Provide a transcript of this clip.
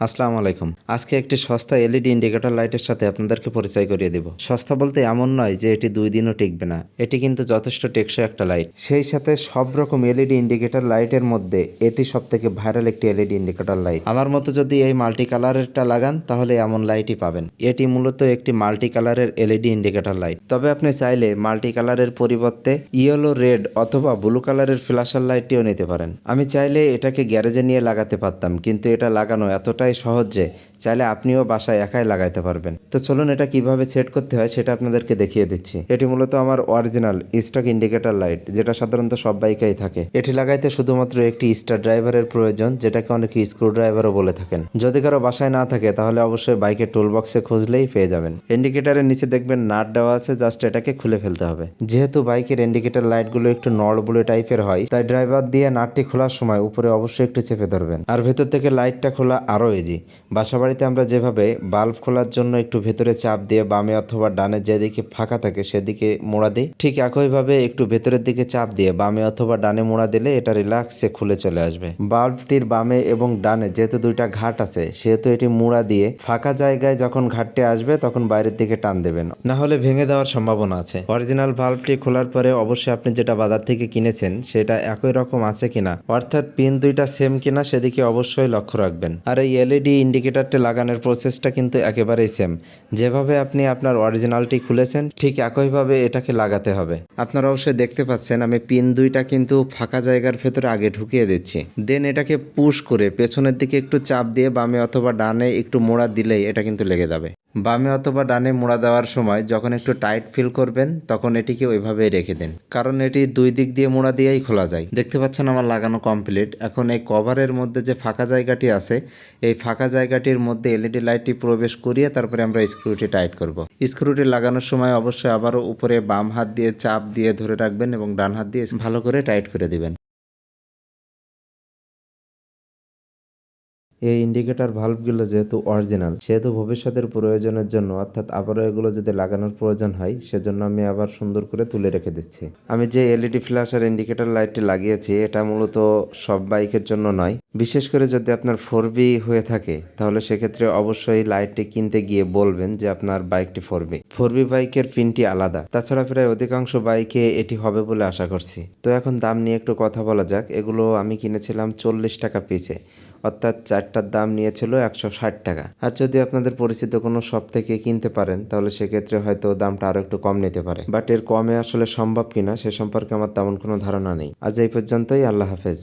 আসসালামু আলাইকুম। আজকে একটি সস্তা এলইডি ইন্ডিকেটর লাইটের সাথে আপনাদেরকে পরিচয় করিয়ে দেব। সস্তা বলতে এমন নয় যে এটি 2 দিনও টিকবে না। এটি কিন্তু যথেষ্ট টেকসই একটা লাইট। সেই সাথে সব রকম এলইডি ইন্ডিকেটর লাইটের মধ্যে এটি সবথেকে ভাইরাল একটি এলইডি ইন্ডিকেটর লাইট। আমার মতো যদি এই মাল্টি কালারেরটা লাগান তাহলে এমন লাইটই পাবেন। এটি মূলত একটি মাল্টি কালারের এলইডি ইন্ডিকেটর লাইট। তবে আপনি চাইলে মাল্টি কালারের পরিবর্তে ইয়েলো, রেড অথবা ব্লু কালারের ফ্ল্যাশার লাইটটিও নিতে পারেন। আমি চাইলে এটাকে গ্যারেজে নিয়ে লাগাতে পারতাম, কিন্তু এটা লাগানো এতটাই সহজ যে চাইলে আপনিও বাসায় একাই লাগাইতে পারবেন। তো চলুন এটা কিভাবে সেট করতে হয় সেটা আপনাদেরকে দেখিয়ে দিচ্ছি। এটি মূলত আমার অরিজিনাল স্টক ইন্ডিকেটর লাইট, যেটা সাধারণত সব বাইকেই থাকে। এটি লাগাইতে শুধুমাত্র একটি স্টার ড্রাইভারের প্রয়োজন, যেটাকে অনেকে স্ক্রু ড্রাইভারও বলে থাকেন। যদি কারো বাসায় না থাকে তাহলে অবশ্যই বাইকের টুল বক্সে খুঁজলেই পেয়ে যাবেন। ইন্ডিকেটরের নিচে দেখবেন নাট দেওয়া আছে, জাস্ট এটাকে খুলে ফেলতে হবে। যেহেতু বাইকের ইন্ডিকেটর লাইটগুলো একটু নড়বুড়ে টাইপের হয়, তাই ড্রাইভার দিয়ে নাটটি খোলার সময় উপরে অবশ্যই একটু চেপে ধরবেন। আর ভেতর থেকে লাইটটা খোলা আরও ইজি। বাসাবাড়িতে আমরা যেভাবে বাল্ব খোলার জন্য একটু ভেতরে চাপ দিয়ে বামে অথবা ডানে যেদিকে ফাঁকা থাকে সেদিকে মোড়া দিই, ঠিক একইভাবে একটু ভেতরের দিকে চাপ দিয়ে বামে অথবা ডানে মোড়া দিলে এটা রিল্যাক্সে খুলে চলে আসবে। বাল্বটির বামে এবং ডানে যেহেতু দুইটা ঘাট আছে, সেহেতু এটি মোড়া দিয়ে ফাঁকা জায়গায় যখন ঘাটটি আসবে তখন বাইরের দিকে টান দেবেন, না হলে ভেঙে দেওয়ার সম্ভাবনা আছে। অরিজিনাল বাল্বটি খোলার পরে অবশ্যই আপনি যেটা বাজার থেকে কিনেছেন সেটা একই রকম আছে কিনা, অর্থাৎ পিন দুইটা সেম কিনা সেদিকে অবশ্যই লক্ষ্য রাখবেন। আর এই এলইডি ইন্ডিকেটরটি লাগানোর প্রসেসটা কিন্তু একেবারেই সেম। যেভাবে আপনি আপনার অরিজিনালটি খুলেছেন ঠিক একইভাবে এটাকে লাগাতে হবে। আপনারা অবশ্যই দেখতে পাচ্ছেন আমি পিন দুইটা কিন্তু ফাঁকা জায়গার ভেতরে আগে ঢুকিয়ে দিচ্ছি, দেন এটাকে পুশ করে পেছনের দিকে একটু চাপ দিয়ে বামে অথবা ডানে একটু মোড়া দিলেই এটা কিন্তু লেগে যাবে। বামে অথবা ডানে মোড়া দেওয়ার সময় যখন একটু টাইট ফিল করবেন তখন এটিকে ওইভাবেই রেখে দিন, কারণ এটি দুই দিক দিয়ে মোড়া দিয়েই খোলা যায়। দেখতে পাচ্ছেন আমার লাগানো কমপ্লিট। এখন এই কভারের মধ্যে যে ফাঁকা জায়গাটি আছে, এই ফাঁকা জায়গাটির মধ্যে এলইডি লাইটটি প্রবেশ করিয়ে তারপরে আমরা স্ক্রুটি টাইট করব। স্ক্রুটি লাগানোর সময় অবশ্যই আবারও উপরে বাম হাত দিয়ে চাপ দিয়ে ধরে রাখবেন এবং ডান হাত দিয়ে ভালো করে টাইট করে দিবেন। এই ইন্ডিকেটর ভাল্বগুলো যেহেতু অরিজিনাল, সেহেতু ভবিষ্যতের প্রয়োজনের জন্য, অর্থাৎ আবারও এগুলো যদি লাগানোর প্রয়োজন হয় সেজন্য আমি আবার সুন্দর করে তুলে রেখে দিচ্ছি। আমি যে এলইডি ফ্ল্যাশার ইন্ডিকেটর লাইটটি লাগিয়েছি এটা মূলত সব বাইকের জন্য নয়। বিশেষ করে যদি আপনার 4B হয়ে থাকে তাহলে সেক্ষেত্রে অবশ্যই লাইটটি কিনতে গিয়ে বলবেন যে আপনার বাইকটি 4B বাইকের পিনটি আলাদা। তাছাড়া প্রায় অধিকাংশ বাইকে এটি হবে বলে আশা করছি। তো এখন দাম নিয়ে একটু কথা বলা যাক। এগুলো আমি কিনেছিলাম 40 টাকা পিসে, অর্থাৎ চারটার দাম নিয়েছিল 160 টাকা। আর যদি আপনাদের পরিচিত কোনো শপ থেকে কিনতে পারেন তাহলে সেক্ষেত্রে হয়তো দামটা আরও একটু কম নিতে পারে, বাট এর কমে আসলে সম্ভব কিনা সে সম্পর্কে আমার তেমন কোনো ধারণা নেই। আজ এই পর্যন্তই। আল্লাহ হাফেজ।